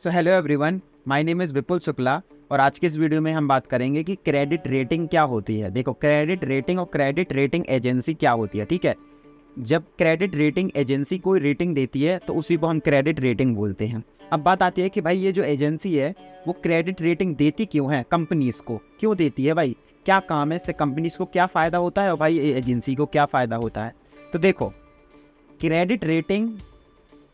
So hello everyone, my name is Vipul Shukla और आज के इस वीडियो में हम बात करेंगे कि क्रेडिट रेटिंग क्या होती है। देखो, क्रेडिट रेटिंग और क्रेडिट रेटिंग एजेंसी क्या होती है, ठीक है। जब क्रेडिट रेटिंग एजेंसी कोई रेटिंग देती है तो उसी को हम क्रेडिट रेटिंग बोलते हैं। अब बात आती है कि भाई ये जो एजेंसी है वो क्रेडिट रेटिंग देती क्यों है, कंपनीज को क्यों देती है, भाई क्या काम है, इससे कंपनीज को क्या फ़ायदा होता है और भाई एजेंसी को क्या फ़ायदा होता है। तो देखो, credit rating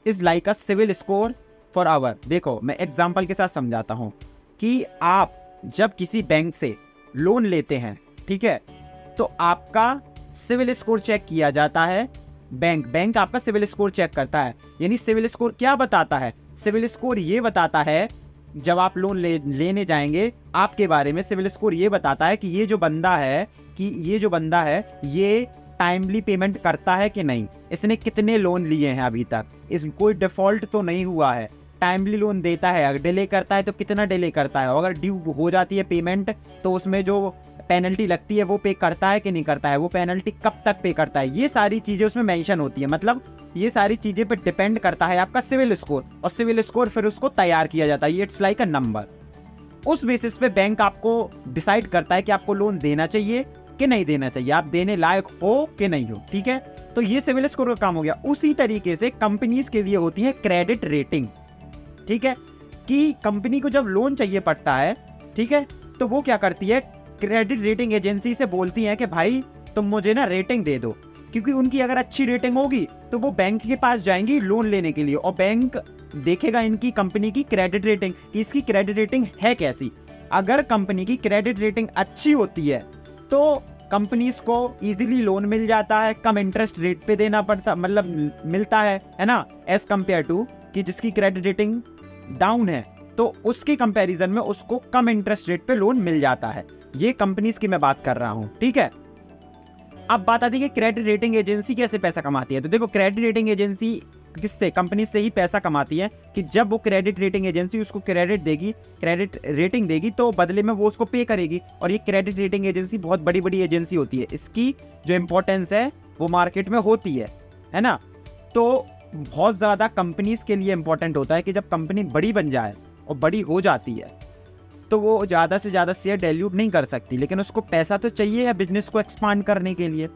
is like a civil score for our. देखो, मैं एग्जाम्पल के साथ समझाता हूँ कि आप जब किसी बैंक से लोन लेते हैं, ठीक है, तो आपका सिविल स्कोर चेक किया जाता है। बैंक आपका सिविल स्कोर चेक करता है। यानी सिविल स्कोर क्या बताता है? सिविल स्कोर ये बताता है, जब आप लोन लेने जाएंगे आपके बारे में सिविल स्कोर ये बताता है कि ये जो बंदा है ये टाइमली पेमेंट करता है कि नहीं, इसने कितने लोन लिए हैं अभी तक, इस कोई डिफॉल्ट तो नहीं हुआ है, टाइमली लोन देता है, अगर डिले करता है तो कितना डिले करता है, अगर ड्यू हो जाती है पेमेंट तो उसमें जो पेनल्टी लगती है वो पे करता है कि नहीं करता है, वो पेनल्टी कब तक पे करता है, ये सारी चीज़ें उसमें मेंशन होती है। मतलब ये सारी चीज़ें पे डिपेंड करता है आपका सिविल स्कोर, और सिविल स्कोर फिर उसको तैयार किया जाता है। It's like a number. उस बेसिस पे बैंक आपको डिसाइड करता है कि आपको लोन देना चाहिए कि नहीं देना चाहिए, आप देने लायक हो कि नहीं हो, ठीक है। तो ये सिविल स्कोर का काम हो गया। उसी तरीके से कंपनीज के लिए होती है क्रेडिट रेटिंग, ठीक है, कि कंपनी को जब लोन चाहिए पड़ता है, ठीक है, तो वो क्या करती है, क्रेडिट रेटिंग एजेंसी से बोलती है कि भाई तुम मुझे ना रेटिंग दे दो, क्योंकि उनकी अगर अच्छी रेटिंग होगी तो वो बैंक के पास जाएंगी लोन लेने के लिए, और बैंक देखेगा इनकी कंपनी की क्रेडिट रेटिंग, इसकी क्रेडिट रेटिंग है कैसी। अगर कंपनी की क्रेडिट रेटिंग अच्छी होती है तो कंपनीज को इजीली लोन मिल जाता है, कम इंटरेस्ट रेट पे देना पड़ता, मतलब मिलता है ना, एज कंपेयर टू कि जिसकी क्रेडिट रेटिंग डाउन है तो उसके कंपैरिजन में उसको कम इंटरेस्ट रेट पे लोन मिल जाता है। ये कंपनीज की मैं बात कर रहा हूं, ठीक है। अब बात आती है कि क्रेडिट रेटिंग एजेंसी कैसे पैसा कमाती है। तो देखो, क्रेडिट रेटिंग एजेंसी किससे, कंपनी से ही पैसा कमाती है कि जब वो क्रेडिट रेटिंग एजेंसी उसको क्रेडिट देगी, क्रेडिट रेटिंग देगी, तो बदले में वो उसको पे करेगी। और ये क्रेडिट रेटिंग एजेंसी बहुत बड़ी बड़ी एजेंसी होती है, इसकी जो इंपॉर्टेंस है वो मार्केट में होती है ना। तो बहुत ज़्यादा कंपनीज के लिए इंपॉर्टेंट होता है कि जब कंपनी बड़ी बन जाए और बड़ी हो जाती है तो वो ज़्यादा से ज़्यादा शेयर डाइल्यूट नहीं कर सकती, लेकिन उसको पैसा तो चाहिए है बिजनेस को एक्सपांड करने के लिए।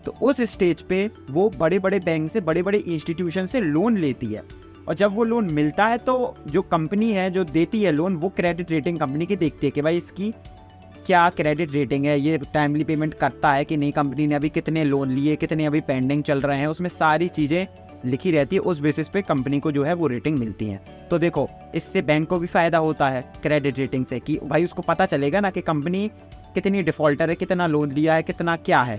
तो उस स्टेज पे वो बड़े बड़े बैंक से, बड़े बड़े इंस्टीट्यूशन से लोन लेती है, और जब वो लोन मिलता है तो जो कंपनी है जो देती है लोन, वो क्रेडिट रेटिंग कंपनी की देखती है कि भाई इसकी क्या क्रेडिट रेटिंग है, ये टाइमली पेमेंट करता है कि नहीं, कंपनी ने अभी कितने लोन लिए, कितने अभी पेंडिंग चल रहे हैं, उसमें सारी चीज़ें लिखी रहती है। उस बेसिस पे कंपनी को जो है वो रेटिंग मिलती है। तो देखो, इससे बैंक को भी फ़ायदा होता है क्रेडिट रेटिंग से, कि भाई उसको पता चलेगा ना कि कंपनी कितनी डिफ़ॉल्टर है, कितना लोन लिया है, कितना क्या है,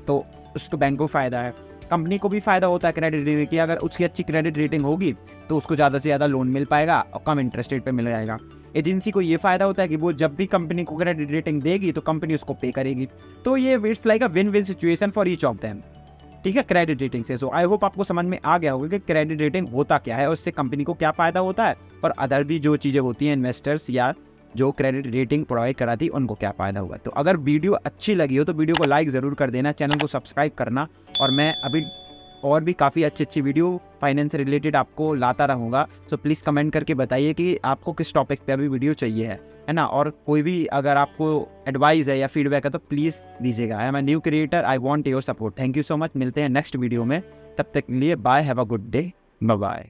तो उसको बैंक को फ़ायदा है। कंपनी को भी फ़ायदा होता है क्रेडिट रेटिंग की, अगर उसकी अच्छी क्रेडिट रेटिंग होगी तो उसको ज़्यादा से ज़्यादा लोन मिल पाएगा और कम इंटरेस्ट रेट पे मिल जाएगा। एजेंसी को ये फ़ायदा होता है कि वो जब भी कंपनी को क्रेडिट रेटिंग देगी तो कंपनी उसको पे करेगी। तो ये it's like a win win situation for each of them, ठीक है, क्रेडिट रेटिंग से। सो आई होप आपको समझ में आ गया होगा कि क्रेडिट रेटिंग होता क्या है और उससे कंपनी को क्या फ़ायदा होता है, और अदर भी जो चीज़ें होती हैं इन्वेस्टर्स या जो क्रेडिट रेटिंग प्रोवाइड कराती है उनको क्या फ़ायदा हुआ। तो अगर वीडियो अच्छी लगी हो तो वीडियो को लाइक ज़रूर कर देना, चैनल को सब्सक्राइब करना, और मैं अभी और भी काफ़ी अच्छी वीडियो फाइनेंस से रिलेटेड आपको लाता रहूँगा। तो प्लीज़ कमेंट करके बताइए कि आपको किस टॉपिक पे अभी वीडियो चाहिए है ना। और कोई भी अगर आपको एडवाइस है या फीडबैक है तो प्लीज़ दीजिएगा। I am a new creator, I want your support. Thank you so much. मिलते हैं नेक्स्ट वीडियो में, तब तक के लिए bye, have a good day, bye bye.